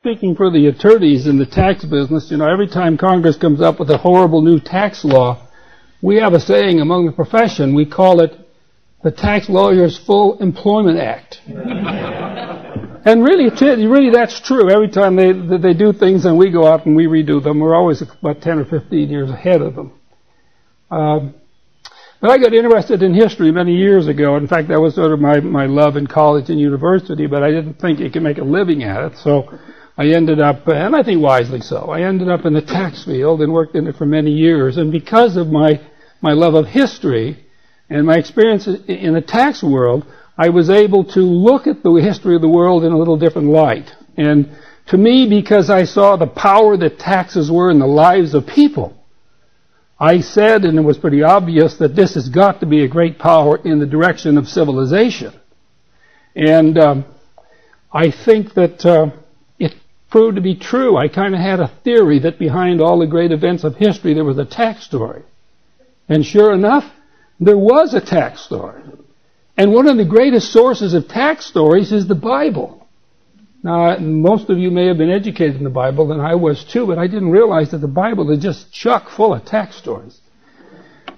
Speaking for the attorneys in the tax business, every time Congress comes up with a horrible new tax law, we have a saying among the profession. We call it the Tax Lawyers Full Employment Act. And really that's true. Every time they do things and we go out and we redo them, we're always about 10 or 15 years ahead of them. But I got interested in history many years ago. In fact, that was sort of my love in college and university, but I didn't think you could make a living at it. So I ended up, and I think wisely so, I ended up in the tax field and worked in it for many years. And because of my love of history and my experience in the tax world, I was able to look at the history of the world in a little different light. And to me, because I saw the power that taxes were in the lives of people, I said, and it was pretty obvious, that this has got to be a great power in the direction of civilization. And I think that it proved to be true. I kind of had a theory that behind all the great events of history there was a tax story. And sure enough, there was a tax story. And one of the greatest sources of tax stories is the Bible. Now, most of you may have been educated in the Bible, and I was too, but I didn't realize that the Bible is just chock full of tax stories.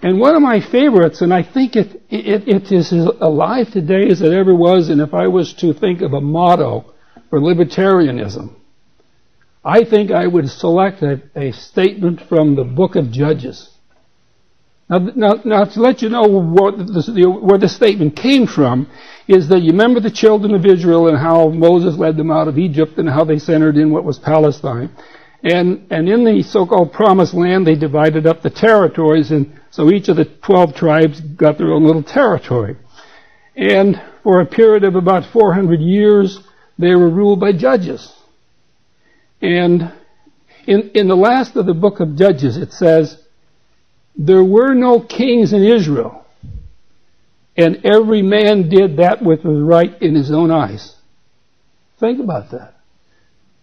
And one of my favorites, and I think it is as alive today as it ever was, and if I was to think of a motto for libertarianism, I think I would select a statement from the book of Judges. Now, to let you know where this statement came from, is that you remember the children of Israel and how Moses led them out of Egypt and how they centered in what was Palestine. And in the so-called Promised Land, they divided up the territories, and so each of the 12 tribes got their own little territory. And for a period of about 400 years, they were ruled by judges. And in the last of the book of Judges, it says, there were no kings in Israel, and every man did that which was right in his own eyes. Think about that.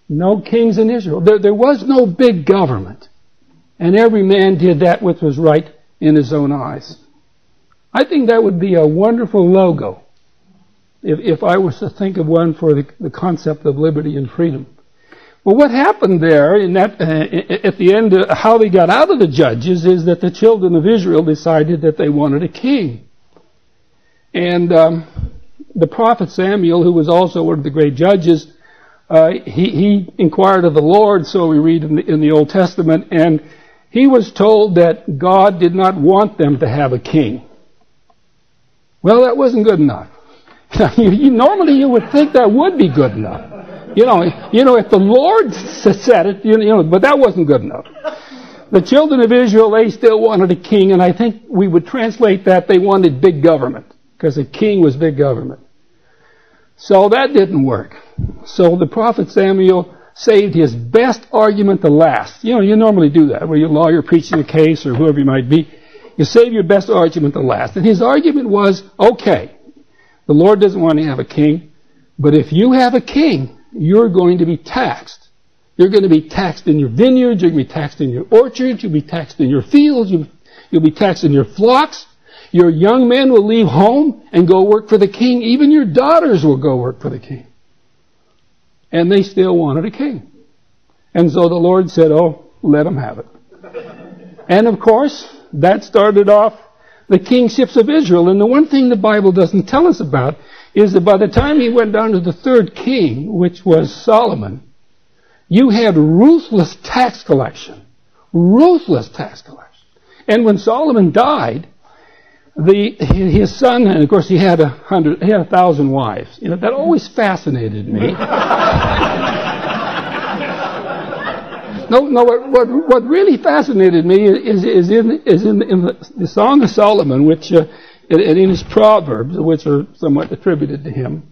No kings in Israel. There was no big government, and every man did that which was right in his own eyes. I think that would be a wonderful logo if I was to think of one for the concept of liberty and freedom. Well, what happened there at the end, how they got out of the judges, is that the children of Israel decided that they wanted a king. And the prophet Samuel, who was also one of the great judges, he inquired of the Lord, so we read in the Old Testament, and he was told that God did not want them to have a king. Well, that wasn't good enough. Normally you would think that would be good enough. If the Lord said it, but that wasn't good enough. The children of Israel, they still wanted a king, and I think we would translate that they wanted big government, because a king was big government. So that didn't work. So the prophet Samuel saved his best argument to last. You normally do that, where you're a lawyer preaching a case, or whoever you might be. You save your best argument to last. And his argument was, okay, the Lord doesn't want to have a king, but if you have a king, you're going to be taxed. You're going to be taxed in your vineyards, you're going to be taxed in your orchards, you'll be taxed in your fields, you'll be taxed in your flocks. Your young men will leave home and go work for the king. Even your daughters will go work for the king. And they still wanted a king. And so the Lord said, oh, let them have it. And of course, that started off the kingships of Israel. And the one thing the Bible doesn't tell us about is that by the time he went down to the third king, which was Solomon, you had ruthless tax collection. Ruthless tax collection. And when Solomon died, his son, and of course he had 1,000 wives. That always fascinated me. What really fascinated me is in the Song of Solomon, which and in his Proverbs, which are somewhat attributed to him,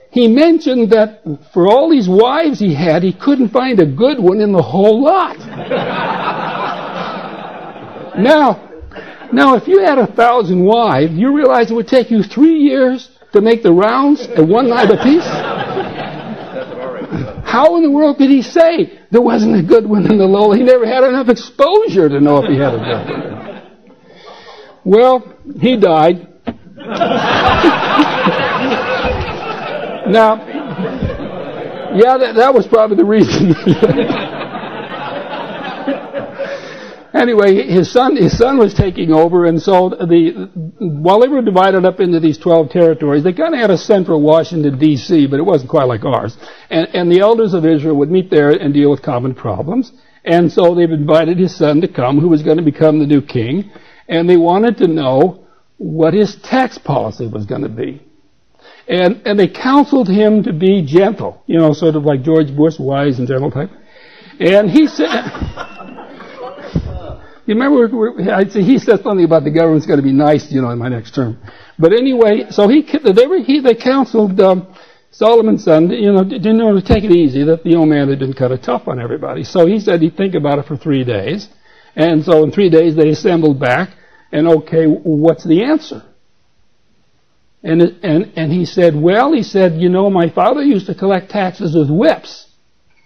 he mentioned that for all these wives he had, he couldn't find a good one in the whole lot. Now, if you had 1,000 wives, you realize it would take you 3 years to make the rounds at one night apiece? How in the world could he say there wasn't a good one in the low? He never had enough exposure to know if he had a good one. Well, he died. Now, Yeah, that was probably the reason. Anyway, his son was taking over, and so while they were divided up into these 12 territories, they kind of had a central Washington, D.C., but it wasn't quite like ours. And the elders of Israel would meet there and deal with common problems. And so they've invited his son to come, who was going to become the new king, and they wanted to know what his tax policy was going to be. And they counseled him to be gentle, sort of like George Bush, wise and gentle type. And he said... You remember, he said something about the government's going to be nice, in my next term. But anyway, so they counseled Solomon's son, to take it easy, that the old man had been kind of tough on everybody. So he said he'd think about it for 3 days. And so in 3 days they assembled back, and okay, what's the answer? And he said, my father used to collect taxes with whips.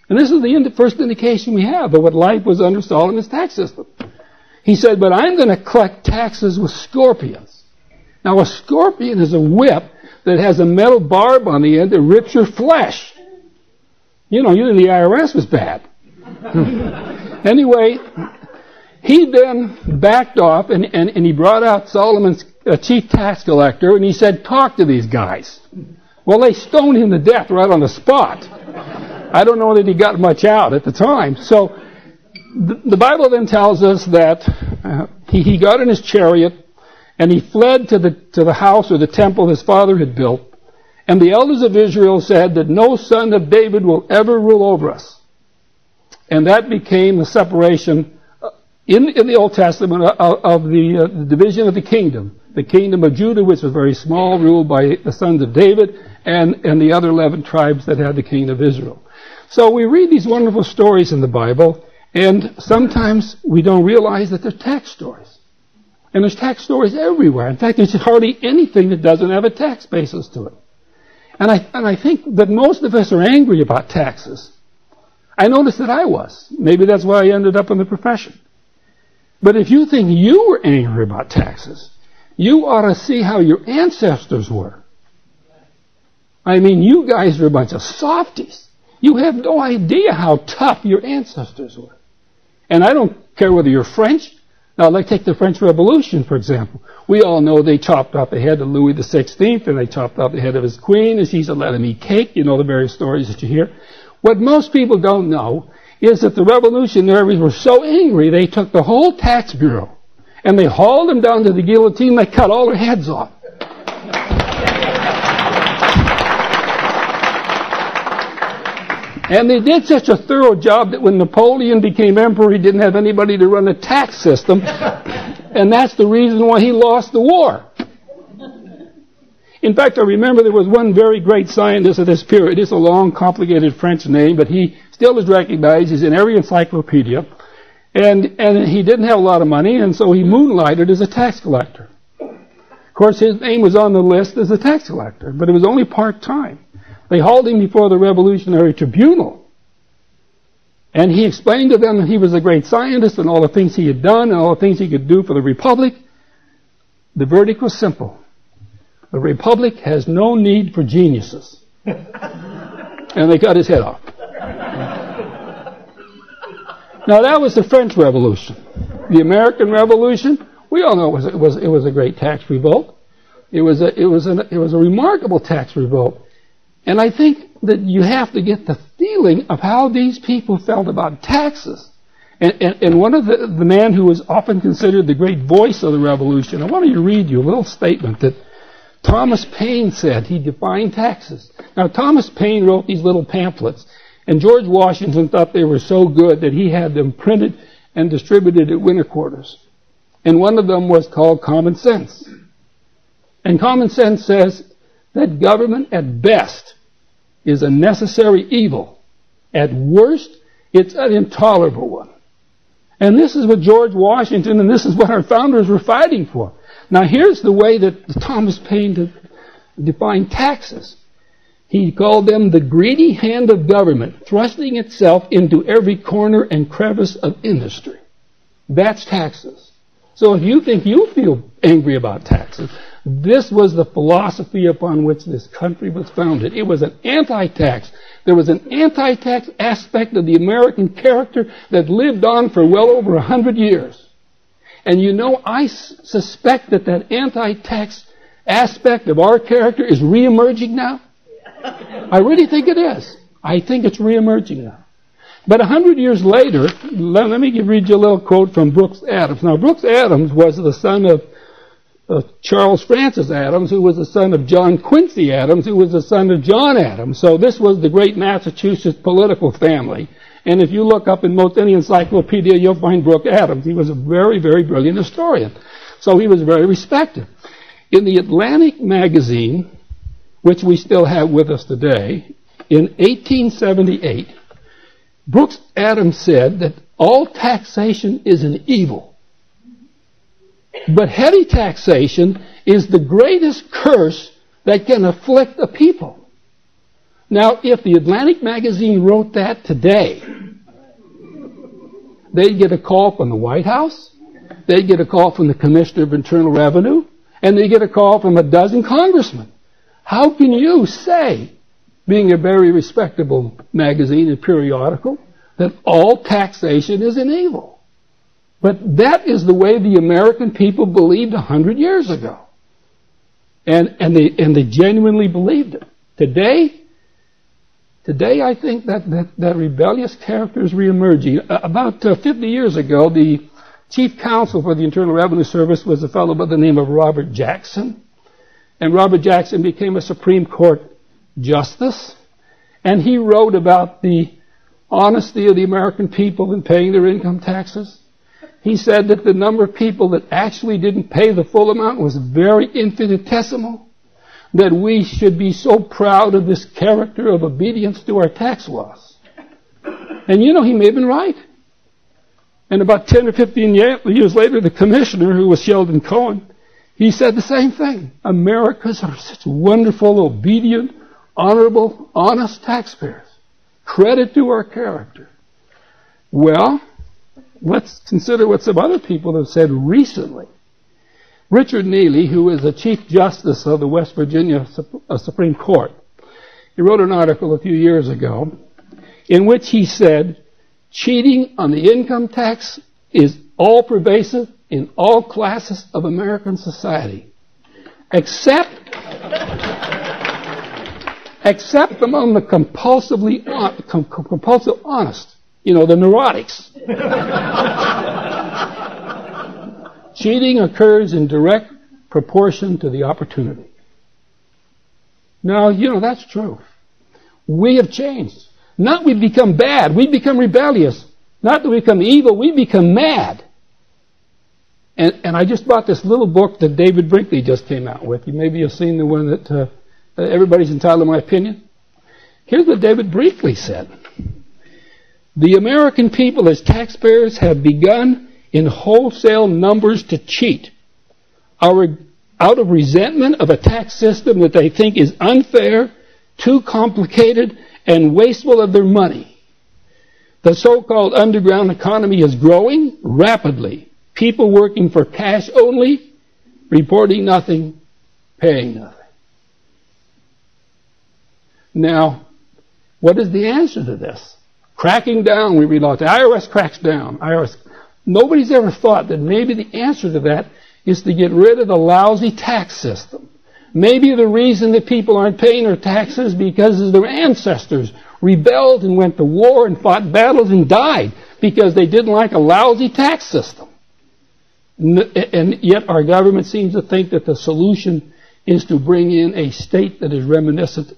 And this is the first indication we have of what life was under Solomon's tax system. He said, but I'm going to collect taxes with scorpions. Now, a scorpion is a whip that has a metal barb on the end that rips your flesh. The IRS was bad. Anyway, he then backed off, and he brought out Solomon's chief tax collector, and he said, talk to these guys. Well, they stoned him to death right on the spot. I don't know that he got much out at the time. So the Bible then tells us that he got in his chariot and he fled to the house or the temple his father had built. And the elders of Israel said that no son of David will ever rule over us. And that became the separation in the Old Testament of the division of the kingdom. The kingdom of Judah, which was very small, ruled by the sons of David, and the other 11 tribes that had the kingdom of Israel. So we read these wonderful stories in the Bible, and sometimes we don't realize that they're tax stories. And there's tax stories everywhere. In fact, there's hardly anything that doesn't have a tax basis to it. And I think that most of us are angry about taxes. I noticed that I was. Maybe that's why I ended up in the profession. But if you think you were angry about taxes, you ought to see how your ancestors were. I mean, you guys are a bunch of softies. You have no idea how tough your ancestors were. And I don't care whether you're French. Now, let's take the French Revolution, for example. We all know they chopped off the head of Louis XVI, and they chopped off the head of his queen, and she said, let him eat cake. You know the various stories that you hear. What most people don't know is that the revolutionaries were so angry, they took the whole tax bureau, and they hauled them down to the guillotine, they cut all their heads off. And they did such a thorough job that when Napoleon became emperor, he didn't have anybody to run the tax system. And that's the reason why he lost the war. In fact, I remember there was one very great scientist of this period. It's a long, complicated French name, but he still is recognized. He's in every encyclopedia. And he didn't have a lot of money, and so he moonlighted as a tax collector. Of course, his name was on the list as a tax collector, but it was only part-time. They hauled him before the Revolutionary Tribunal. And he explained to them that he was a great scientist and all the things he had done and all the things he could do for the Republic. The verdict was simple. The Republic has no need for geniuses. And they cut his head off. Now that was the French Revolution. The American Revolution, we all know it was a great tax revolt. It was a remarkable tax revolt. And I think that you have to get the feeling of how these people felt about taxes. And one of the man who was often considered the great voice of the revolution, I want to read you a little statement that Thomas Paine said. He defined taxes. Now, Thomas Paine wrote these little pamphlets, and George Washington thought they were so good that he had them printed and distributed at winter quarters. And one of them was called Common Sense. And Common Sense says that government at best is a necessary evil. At worst, it's an intolerable one. And this is what George Washington and this is what our founders were fighting for. Now here's the way that Thomas Paine defined taxes. He called them the greedy hand of government, thrusting itself into every corner and crevice of industry. That's taxes. So if you think you feel angry about taxes, this was the philosophy upon which this country was founded. It was an anti-tax. There was an anti-tax aspect of the American character that lived on for well over 100 years. And you know, I suspect that that anti-tax aspect of our character is re-emerging now. I really think it is. I think it's re-emerging now. But 100 years later, let me read you a little quote from Brooks Adams. Now, Brooks Adams was the son of Charles Francis Adams, who was the son of John Quincy Adams, who was the son of John Adams. So this was the great Massachusetts political family. And if you look up in most any encyclopedia, you'll find Brooks Adams. He was a very, very brilliant historian. So he was very respected. In the Atlantic magazine, which we still have with us today, in 1878, Brooks Adams said that all taxation is an evil. But heavy taxation is the greatest curse that can afflict a people. Now, if the Atlantic magazine wrote that today, they'd get a call from the White House, they'd get a call from the Commissioner of Internal Revenue, and they'd get a call from a dozen congressmen. How can you say, being a very respectable magazine and periodical, that all taxation is an evil? But that is the way the American people believed 100 years ago. And they genuinely believed it. Today I think that rebellious character is reemerging. About 50 years ago, the chief counsel for the Internal Revenue Service was a fellow by the name of Robert Jackson. And Robert Jackson became a Supreme Court justice. And he wrote about the honesty of the American people in paying their income taxes. He said that the number of people that actually didn't pay the full amount was very infinitesimal, that we should be so proud of this character of obedience to our tax laws. And you know, he may have been right. And about 10 or 15 years later, the commissioner, who was Sheldon Cohen, he said the same thing. Americans are such wonderful, obedient, honorable, honest taxpayers. Credit to our character. Well, let's consider what some other people have said recently. Richard Neely, who is the Chief Justice of the West Virginia Supreme Court, he wrote an article a few years ago in which he said, cheating on the income tax is all-pervasive in all classes of American society, except among the compulsive honest, the neurotics. Cheating occurs in direct proportion to the opportunity. Now, that's true. We have changed. Not we become bad, we become rebellious. Not that we become evil, we become mad. And I just bought this little book that David Brinkley just came out with. Maybe you've seen the one that everybody's entitled to my opinion. Here's what David Brinkley said. The American people as taxpayers have begun in wholesale numbers to cheat. Out of resentment of a tax system that they think is unfair, too complicated, and wasteful of their money. The so-called underground economy is growing rapidly. People working for cash only, reporting nothing, paying nothing. Now, what is the answer to this? Cracking down, we read about the IRS cracks down. Nobody's ever thought that maybe the answer to that is to get rid of the lousy tax system. Maybe the reason that people aren't paying their taxes because their ancestors rebelled and went to war and fought battles and died because they didn't like a lousy tax system. And yet our government seems to think that the solution is to bring in a state that is reminiscent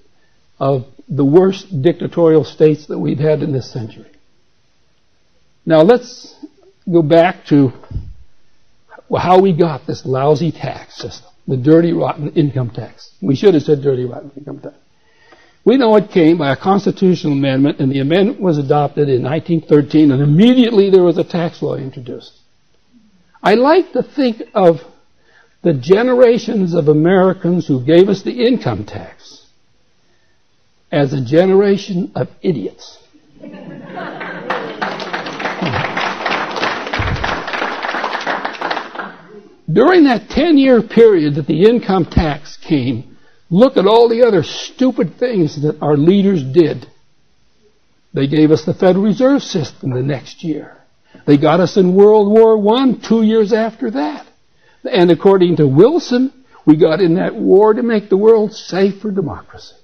of the worst dictatorial states that we've had in this century. Now let's go back to how we got this lousy tax system, the dirty, rotten income tax. We should have said dirty, rotten income tax. We know it came by a constitutional amendment, and the amendment was adopted in 1913, and immediately there was a tax law introduced. I like to think of the generations of Americans who gave us the income tax as a generation of idiots. During that 10-year period that the income tax came, look at all the other stupid things that our leaders did. They gave us the Federal Reserve System the next year. They got us in World War I 2 years after that. And according to Wilson, we got in that war to make the world safe for democracy.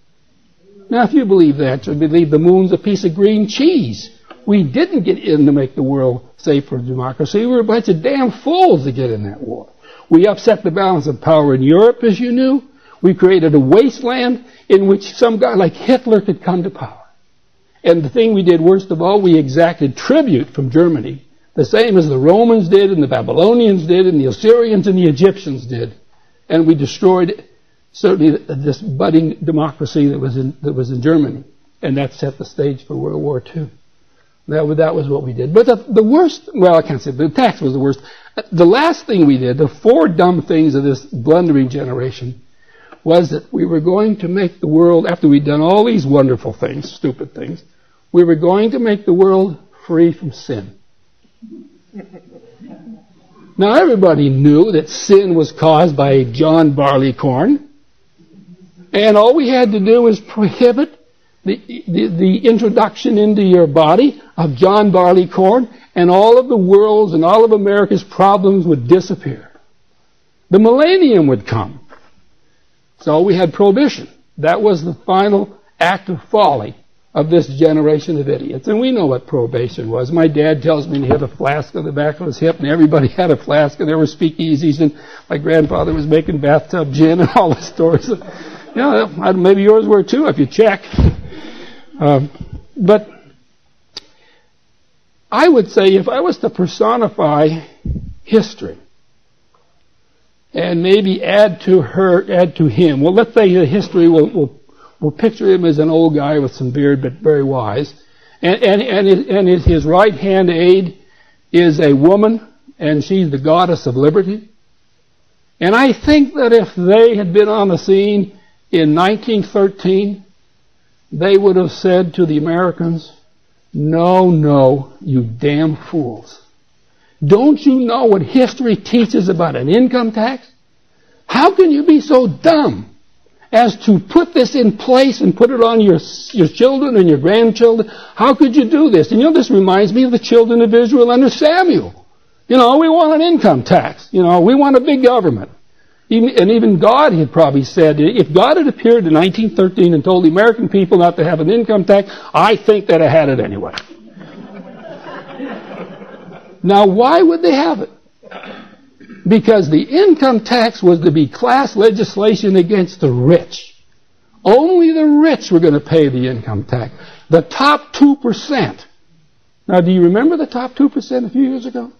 Now, if you believe that, you believe the moon's a piece of green cheese. We didn't get in to make the world safe for democracy. We were a bunch of damn fools to get in that war. We upset the balance of power in Europe, as you knew. We created a wasteland in which some guy like Hitler could come to power. And the thing we did, worst of all, we exacted tribute from Germany, the same as the Romans did, and the Babylonians did, and the Assyrians and the Egyptians did. And we destroyed certainly this budding democracy that was in Germany. And that set the stage for World War II. That was what we did. But the worst, well, I can't say, the tax was the worst. The last thing we did, the four dumb things of this blundering generation, was that we were going to make the world, after we'd done all these wonderful things, stupid things, we were going to make the world free from sin. Now, everybody knew that sin was caused by John Barleycorn, and all we had to do was prohibit the introduction into your body of John Barleycorn, and all of the world's and all of America's problems would disappear. The millennium would come. So we had prohibition. That was the final act of folly of this generation of idiots. And we know what prohibition was. My dad tells me he had a flask on the back of his hip, and everybody had a flask, and there were speakeasies, and my grandfather was making bathtub gin and all the stories. Maybe yours were too if you check. But I would say if I was to personify history and maybe add to him, well, let's say history we'll picture him as an old guy with some beard but very wise, and his right hand aide is a woman, and she's the goddess of liberty. And I think that if they had been on the scene in 1913, they would have said to the Americans, no, you damn fools. Don't you know what history teaches about an income tax? How can you be so dumb as to put this in place and put it on your children and your grandchildren? How could you do this? And this reminds me of the children of Israel under Samuel. We want an income tax. We want a big government. And even God had probably said, if God had appeared in 1913 and told the American people not to have an income tax, I think they'd have had it anyway. Now, why would they have it? Because the income tax was to be class legislation against the rich. Only the rich were going to pay the income tax. The top 2%. Now, do you remember the top 2% a few years ago?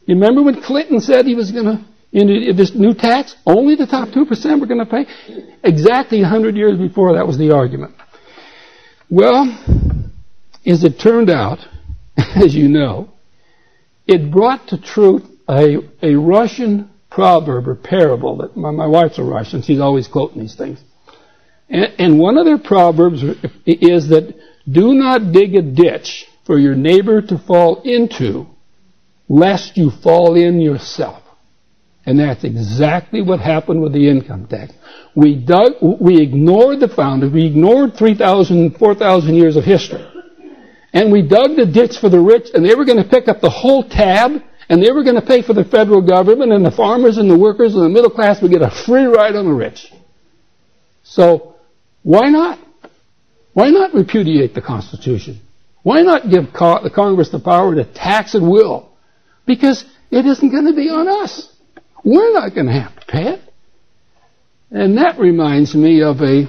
You remember when Clinton said he was going to, in this new tax, only the top 2% were going to pay? Exactly 100 years before, that was the argument. Well, as it turned out, as you know, it brought to truth a Russian proverb or parable that my wife's a Russian. She's always quoting these things. And one of their proverbs is that do not dig a ditch for your neighbor to fall into, lest you fall in yourself. And that's exactly what happened with the income tax. We ignored the founders. We ignored 3,000, 4,000 years of history. And we dug the ditch for the rich, and they were going to pick up the whole tab, and they were going to pay for the federal government, and the farmers and the workers and the middle class would get a free ride on the rich. So, why not? Why not repudiate the Constitution? Why not give the Congress the power to tax at will? Because it isn't going to be on us. We're not going to have to pay it. And that reminds me of a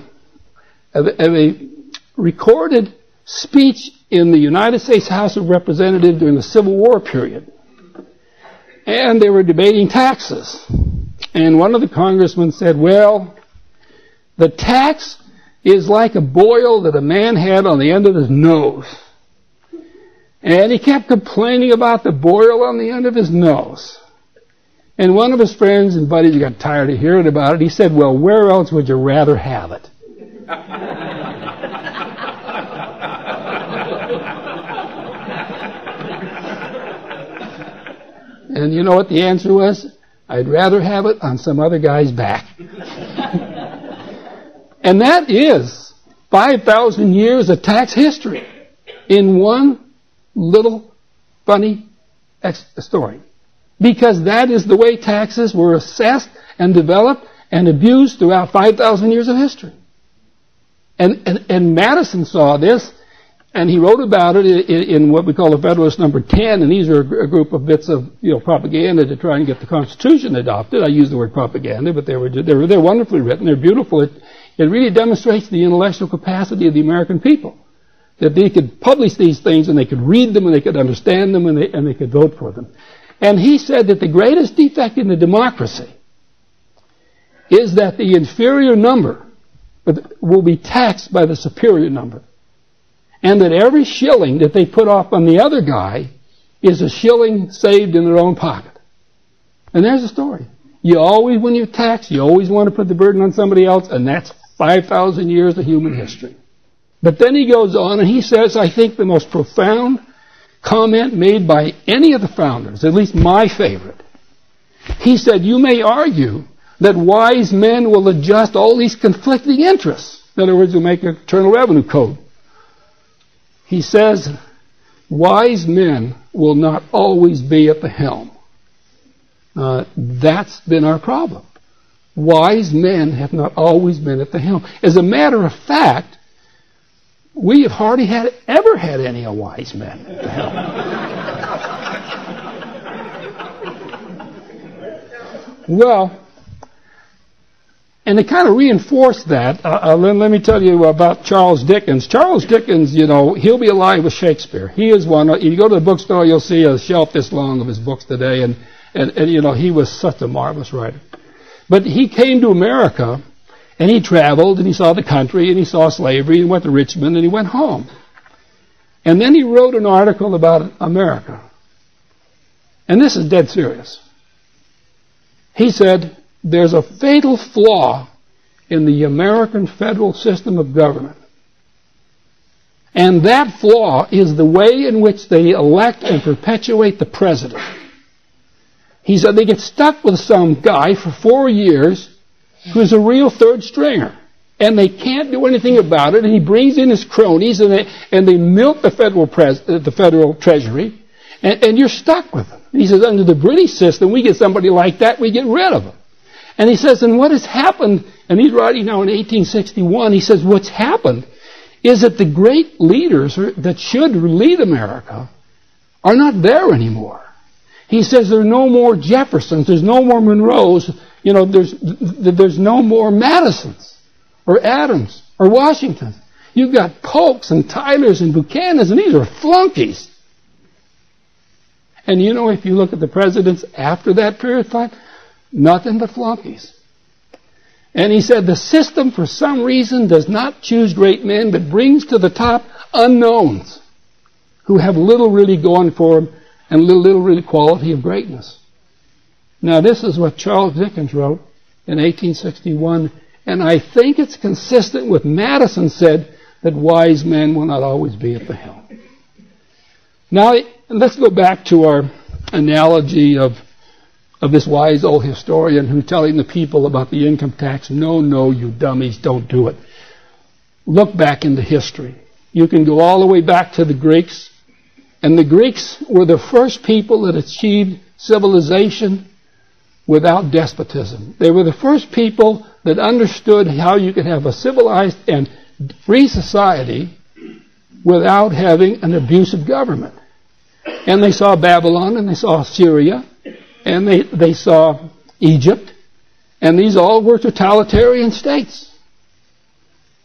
recorded speech in the United States House of Representatives during the Civil War period. And they were debating taxes. And one of the congressmen said, well, the tax is like a boil that a man had on the end of his nose. And he kept complaining about the boil on the end of his nose. And one of his friends and buddies got tired of hearing about it. He said, well, where else would you rather have it? And you know what the answer was? I'd rather have it on some other guy's back. And that is 5,000 years of tax history in one little funny story. Because that is the way taxes were assessed and developed and abused throughout 5,000 years of history. And Madison saw this, and he wrote about it in what we call the Federalist Number 10, and these are a group of bits of propaganda to try and get the Constitution adopted. I use the word propaganda, but they're wonderfully written. They're beautiful. It really demonstrates the intellectual capacity of the American people, that they could publish these things and they could read them and they could understand them and they could vote for them. And he said that the greatest defect in the democracy is that the inferior number will be taxed by the superior number. And that every shilling that they put off on the other guy is a shilling saved in their own pocket. And there's the story. You always, when you tax, you always want to put the burden on somebody else, and that's 5,000 years of human history. But then he goes on and he says, I think the most profound comment made by any of the founders, at least my favorite. He said, you may argue that wise men will adjust all these conflicting interests. In other words, you'll make an Internal Revenue Code. He says, wise men will not always be at the helm. That's been our problem. Wise men have not always been at the helm. As a matter of fact, we have hardly ever had any wise men at the helm. Well, and to kind of reinforce that, let me tell you about Charles Dickens. Charles Dickens, he'll be alive with Shakespeare. He is one. You go to the bookstore, you'll see a shelf this long of his books today, and he was such a marvelous writer. But he came to America, and he traveled, and he saw the country, and he saw slavery, and went to Richmond, and he went home. And then he wrote an article about America. And this is dead serious. He said, there's a fatal flaw in the American federal system of government. And that flaw is the way in which they elect and perpetuate the president. He said they get stuck with some guy for 4 years who's a real third stringer. And they can't do anything about it. And he brings in his cronies and they milk the federal treasury. And you're stuck with them. And he says, under the British system, we get somebody like that, we get rid of them. And he says, and what has happened, and he's writing now in 1861, he says, what's happened is that the great leaders that should lead America are not there anymore. He says there are no more Jeffersons, there's no more Monroes, there's no more Madisons, or Adams, or Washingtons. You've got Polks and Tylers and Buchanans, and these are flunkies. And if you look at the presidents after that period of time, nothing but flunkies. And he said the system, for some reason, does not choose great men, but brings to the top unknowns who have little really going for them and little really quality of greatness. Now, this is what Charles Dickens wrote in 1861, and I think it's consistent with Madison said that wise men will not always be at the helm. Now, let's go back to our analogy of this wise old historian who's telling the people about the income tax. No, you dummies, don't do it. Look back into history. You can go all the way back to the Greeks. And the Greeks were the first people that achieved civilization without despotism. They were the first people that understood how you could have a civilized and free society without having an abusive government. And they saw Babylon, and they saw Syria, and they saw Egypt, and these all were totalitarian states.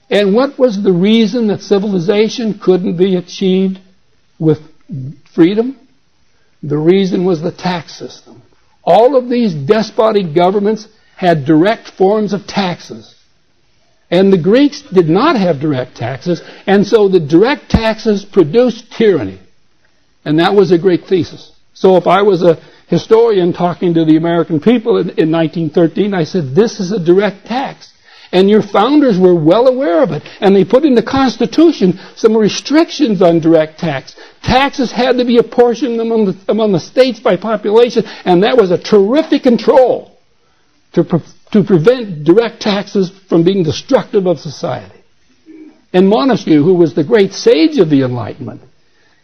And what was the reason that civilization couldn't be achieved with freedom? The reason was the tax system. All of these despotic governments had direct forms of taxes. And the Greeks did not have direct taxes, and so the direct taxes produced tyranny. And that was a Greek thesis. So if I was a historian talking to the American people in 1913, I said, this is a direct tax. And your founders were well aware of it. And they put in the Constitution some restrictions on direct tax. Taxes had to be apportioned among the states by population, and that was a terrific control to prevent direct taxes from being destructive of society. And Montesquieu, who was the great sage of the Enlightenment,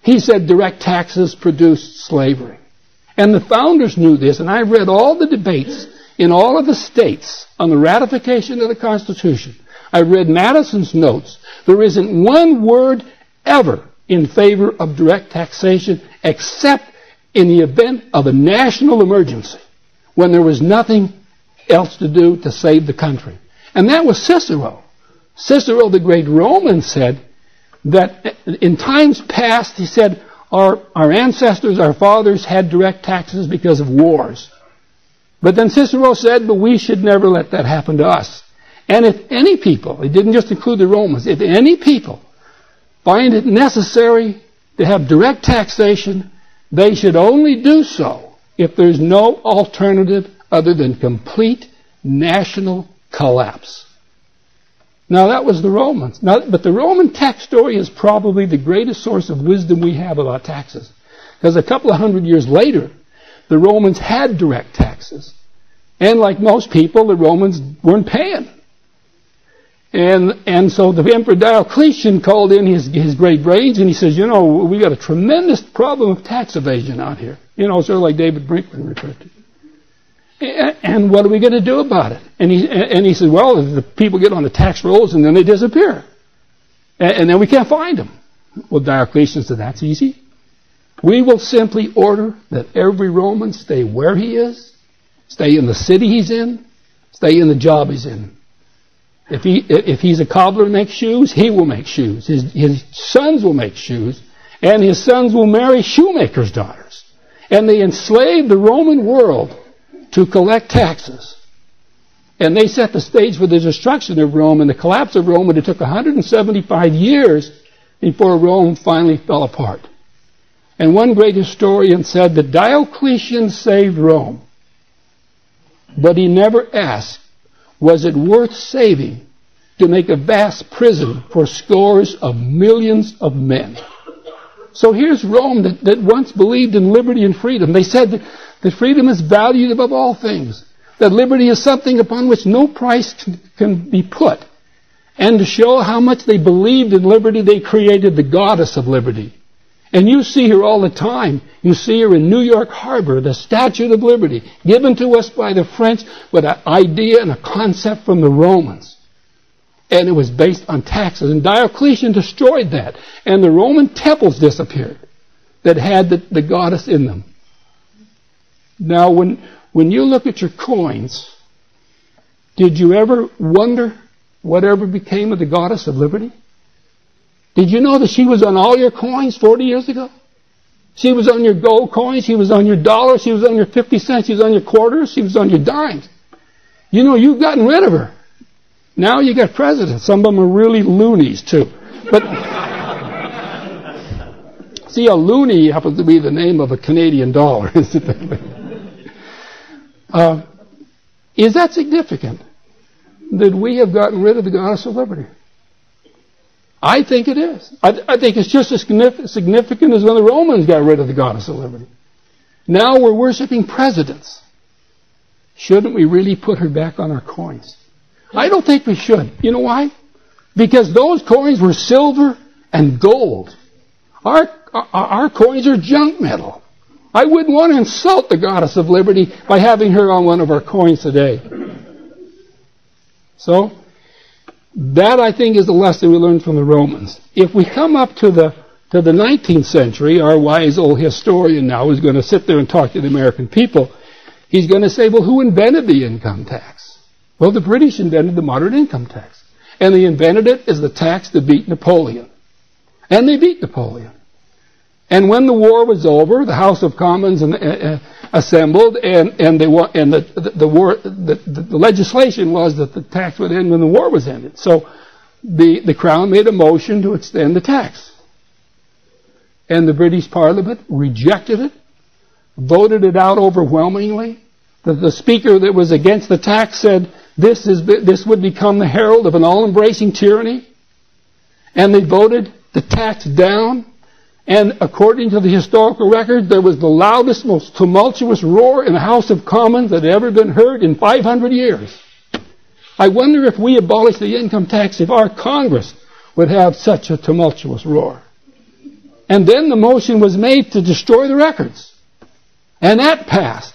he said direct taxes produced slavery. And the founders knew this, and I read all the debates in all of the states on the ratification of the Constitution. I read Madison's notes. There isn't one word ever in favor of direct taxation except in the event of a national emergency, when there was nothing else to do to save the country. And that was Cicero. Cicero, the great Roman, said that in times past, he said, our ancestors, our fathers had direct taxes because of wars. But then Cicero said, but we should never let that happen to us. And if any people, it didn't just include the Romans, if any people find it necessary to have direct taxation, they should only do so if there's no alternative other than complete national collapse. Now that was the Romans. But the Roman tax story is probably the greatest source of wisdom we have about taxes. Because a couple of hundred years later, the Romans had direct taxes. And like most people, the Romans weren't paying. And so the Emperor Diocletian called in his great brains and he says, we got a tremendous problem of tax evasion out here. Sort of like David Brinkman referred to. And what are we going to do about it? And he said, well, the people get on the tax rolls and then they disappear. And then we can't find them. Well, Diocletian said, that's easy. We will simply order that every Roman stay where he is, stay in the city he's in, stay in the job he's in. If he's a cobbler and makes shoes, he will make shoes. His sons will make shoes, and his sons will marry shoemakers' daughters. And they enslaved the Roman world to collect taxes. And they set the stage for the destruction of Rome and the collapse of Rome, and it took 175 years before Rome finally fell apart. And one great historian said that Diocletian saved Rome, but he never asked, was it worth saving to make a vast prison for scores of millions of men? So here's Rome that once believed in liberty and freedom. They said that freedom is valued above all things, that liberty is something upon which no price can be put. And to show how much they believed in liberty, they created the goddess of liberty. And you see her all the time. You see her in New York Harbor, the Statue of Liberty, given to us by the French with an idea and a concept from the Romans. And it was based on taxes. And Diocletian destroyed that. And the Roman temples disappeared that had the goddess in them. Now, when you look at your coins, did you ever wonder whatever became of the goddess of liberty? Did you know that she was on all your coins 40 years ago? She was on your gold coins, she was on your dollars, she was on your 50 cents, she was on your quarters, she was on your dimes. You've gotten rid of her. Now you got presidents. Some of them are really loonies too. But see, a loonie happens to be the name of a Canadian dollar, incidentally. Is that significant that we have gotten rid of the goddess of liberty? I think it is. I think it's just as significant as when the Romans got rid of the goddess of liberty. Now we're worshiping presidents. Shouldn't we really put her back on our coins? I don't think we should. You know why? Because those coins were silver and gold. Our coins are junk metal. I wouldn't want to insult the goddess of liberty by having her on one of our coins today. So, that, I think, is the lesson we learned from the Romans. If we come up to the 19th century, our wise old historian now is going to sit there and talk to the American people. He's going to say, well, who invented the income tax? Well, the British invented the moderate income tax. And they invented it as the tax to beat Napoleon. And they beat Napoleon. And when the war was over, the House of Commons assembled, and the legislation was that the tax would end when the war was ended. So the Crown made a motion to extend the tax. And the British Parliament rejected it, voted it out overwhelmingly. The speaker that was against the tax said, this would become the herald of an all-embracing tyranny. And they voted the tax down. And according to the historical record, there was the loudest, most tumultuous roar in the House of Commons that had ever been heard in 500 years. I wonder if we abolish the income tax, if our Congress would have such a tumultuous roar. And then the motion was made to destroy the records. And that passed.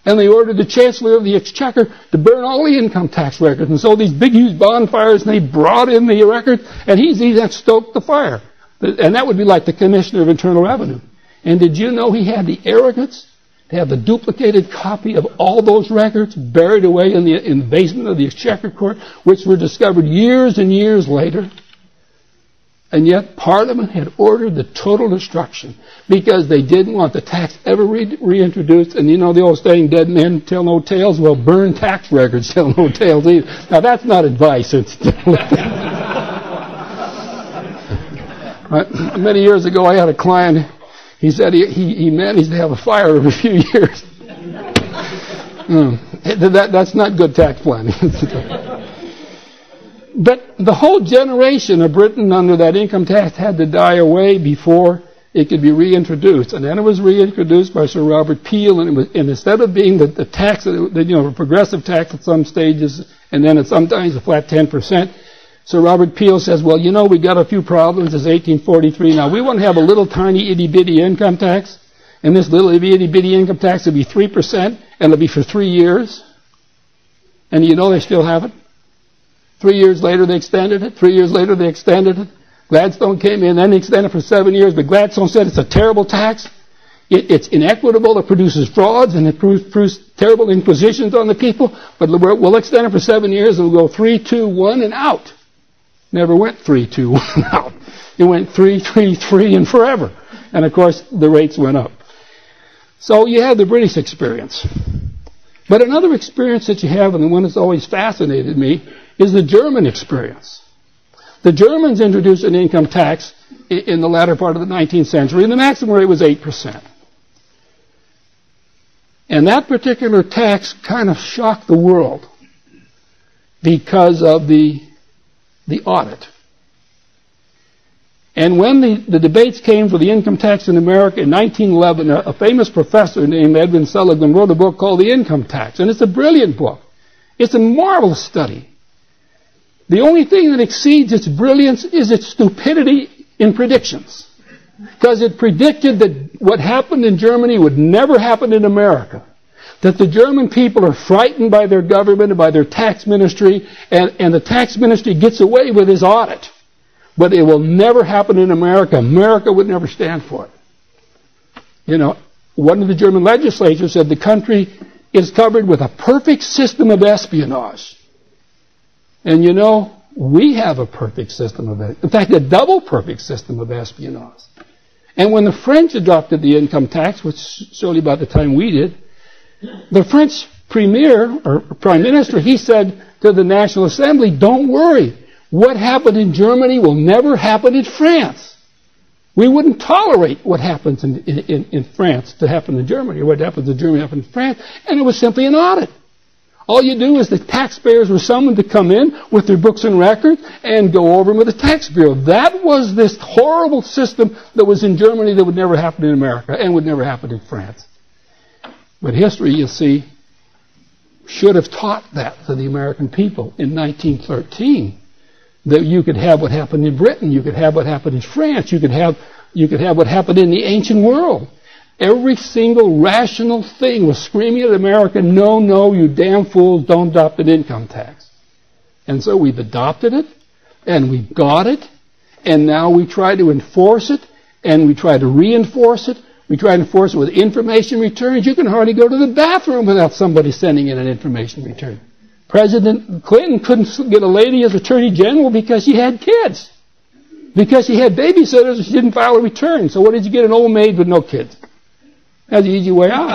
And they ordered the Chancellor of the Exchequer to burn all the income tax records. And so these big, huge bonfires, and they brought in the records, and he stoked the fire. And that would be like the Commissioner of Internal Revenue. And did you know he had the arrogance to have the duplicated copy of all those records buried away in the basement of the Exchequer Court, which were discovered years and years later? And yet Parliament had ordered the total destruction because they didn't want the tax ever reintroduced. And you know the old saying, dead men tell no tales? Well, burn tax records tell no tales either. Now that's not advice. It's Many years ago I had a client, he said he managed to have a fire every few years. That's not good tax planning. But the whole generation of Britain under that income tax had to die away before it could be reintroduced. And then it was reintroduced by Sir Robert Peel, and instead of being the tax, a progressive tax at some stages, and then at sometimes a flat 10%, Sir Robert Peel says, well, we got a few problems. It's 1843 now. We want to have a little tiny itty-bitty income tax, and this little itty-bitty income tax will be 3%, and it'll be for 3 years. And they still have it. 3 years later, they extended it. 3 years later, they extended it. Gladstone came in, then they extended it for 7 years. But Gladstone said it's a terrible tax. It's inequitable. It produces frauds, and it produces terrible inquisitions on the people. But we'll extend it for 7 years, and we'll go 3, 2, 1, and out. Never went 3, 2, 1, and out. It went 3, 3, 3, and forever. And, of course, the rates went up. So you have the British experience. But another experience that you have, and the one that's always fascinated me, is the German experience. The Germans introduced an income tax in the latter part of the 19th century, and the maximum rate was 8%. And that particular tax kind of shocked the world because of the audit. And when the debates came for the income tax in America in 1911, a famous professor named Edwin Seligman wrote a book called The Income Tax, and it's a brilliant book. It's a marvelous study. The only thing that exceeds its brilliance is its stupidity in predictions. Because it predicted that what happened in Germany would never happen in America. That the German people are frightened by their government and by their tax ministry, and the tax ministry gets away with his audit. But it will never happen in America. America would never stand for it. One of the German legislators said the country is covered with a perfect system of espionage. And we have a perfect system of espionage. In fact, a double perfect system of espionage. And when the French adopted the income tax, which surely by the time we did, the French premier or prime minister, he said to the National Assembly, don't worry. What happened in Germany will never happen in France. We wouldn't tolerate what happens in France to happen in Germany, or what happens in Germany to happen in France. And it was simply an audit. All you do is the taxpayers were summoned to come in with their books and records and go over them with the tax bureau. That was this horrible system that was in Germany that would never happen in America and would never happen in France. But history, you see, should have taught that to the American people in 1913. That you could have what happened in Britain, you could have what happened in France, you could have what happened in the ancient world. Every single rational thing was screaming at America, no, you damn fools, don't adopt an income tax. And so we've adopted it, and we've got it, and now we try to enforce it, and we try to reinforce it. We try to enforce it with information returns. You can hardly go to the bathroom without somebody sending in an information return. President Clinton couldn't get a lady as Attorney General because she had kids. Because she had babysitters, she didn't file a return. So what did you get? An old maid with no kids. That's the easy way out.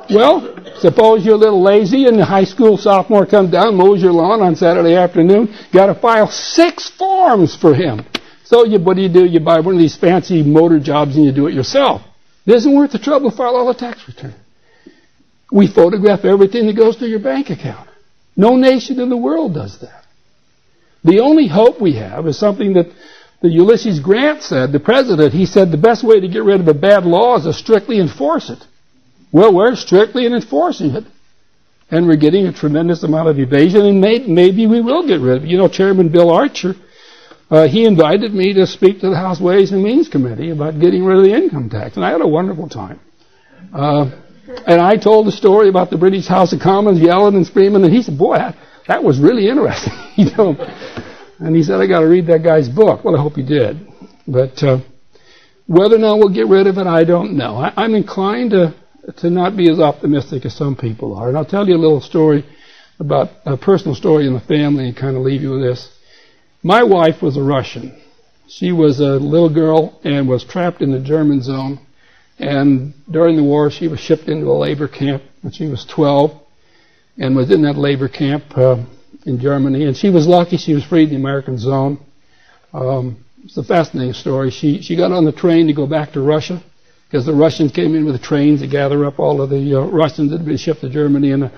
Well, suppose you're a little lazy and the high school sophomore comes down, mows your lawn on Saturday afternoon, got to file 6 forms for him. So what do? You buy one of these fancy motor jobs and you do it yourself. It isn't worth the trouble to file all the tax return. We photograph everything that goes to your bank account. No nation in the world does that. The only hope we have is something that Ulysses Grant said, the president. He said the best way to get rid of a bad law is to strictly enforce it. Well, we're strictly enforcing it. And we're getting a tremendous amount of evasion, and maybe we will get rid of it. You know, Chairman Bill Archer, he invited me to speak to the House Ways and Means Committee about getting rid of the income tax, and I had a wonderful time. And I told the story about the British House of Commons yelling and screaming, and he said, boy, that was really interesting. You know? And he said, I got to read that guy's book. Well, I hope he did. But whether or not we'll get rid of it, I don't know. I'm inclined to not be as optimistic as some people are. And I'll tell you a little story about a personal story in the family and kind of leave you with this. My wife was a Russian. She was a little girl and was trapped in the German zone. And during the war, she was shipped into a labor camp when she was 12 and was in that labor camp in Germany. And she was lucky she was freed in the American zone. It's a fascinating story. She got on the train to go back to Russia because the Russians came in with the trains to gather up all of the Russians that had been shipped to Germany. And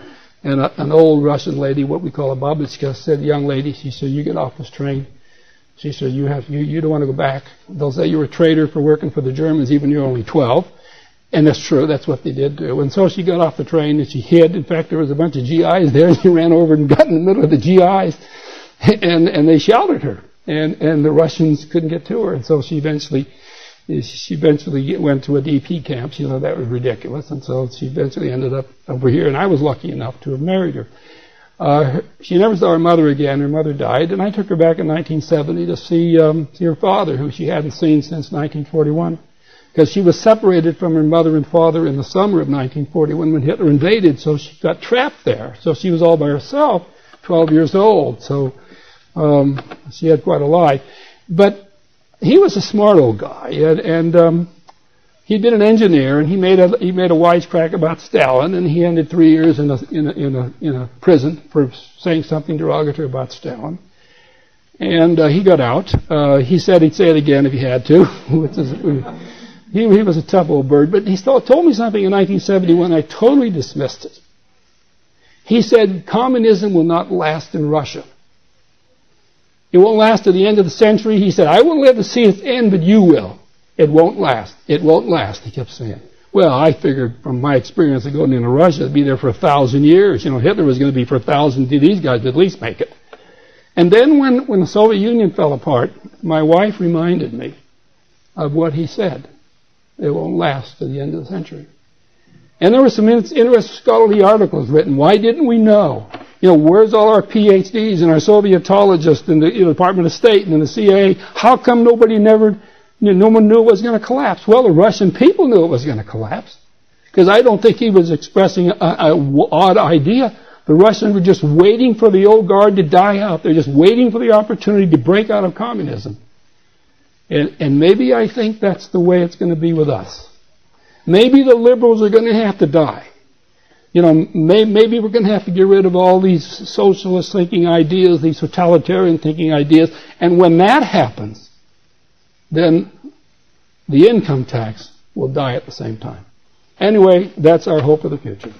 an old Russian lady, what we call a babushka, said, young lady, she said, you get off this train. She said, you don't want to go back. They'll say you're a traitor for working for the Germans, even you're only 12. And that's true. That's what they did do. And so she got off the train and she hid. In fact, there was a bunch of GIs there, and she ran over and got in the middle of the GIs, and they sheltered her. And the Russians couldn't get to her. And so she eventually went to a DP camp. She thought that was ridiculous. And so she eventually ended up over here. And I was lucky enough to have married her. She never saw her mother again. Her mother died, and I took her back in 1970 to see her father, who she hadn't seen since 1941, because she was separated from her mother and father in the summer of 1941 when Hitler invaded, so she got trapped there. So she was all by herself, 12 years old, so she had quite a life. But he was a smart old guy, and he'd been an engineer, and he made a wisecrack about Stalin, and he ended 3 years in a prison for saying something derogatory about Stalin. And he got out. He said he'd say it again if he had to. He was a tough old bird, but he told me something in 1971. I totally dismissed it. He said communism will not last in Russia. It won't last to the end of the century. He said, I won't live to see its end, but you will. It won't last. It won't last, he kept saying. Well, I figured from my experience of going into Russia, it'd be there for 1,000 years. You know, Hitler was going to be for 1,000. These guys would at least make it. And then when the Soviet Union fell apart, my wife reminded me of what he said. It won't last to the end of the century. And there were some interesting scholarly articles written. Why didn't we know? You know, where's all our PhDs and our Sovietologists in the Department of State and in the CIA? How come no one knew it was going to collapse? Well, the Russian people knew it was going to collapse. Because I don't think he was expressing an odd idea. The Russians were just waiting for the old guard to die out. They're just waiting for the opportunity to break out of communism. And maybe I think that's the way it's going to be with us. Maybe the liberals are going to have to die. You know, maybe we're going to have to get rid of all these socialist thinking ideas, these totalitarian thinking ideas. And when that happens, then the income tax will die at the same time. Anyway, that's our hope for the future.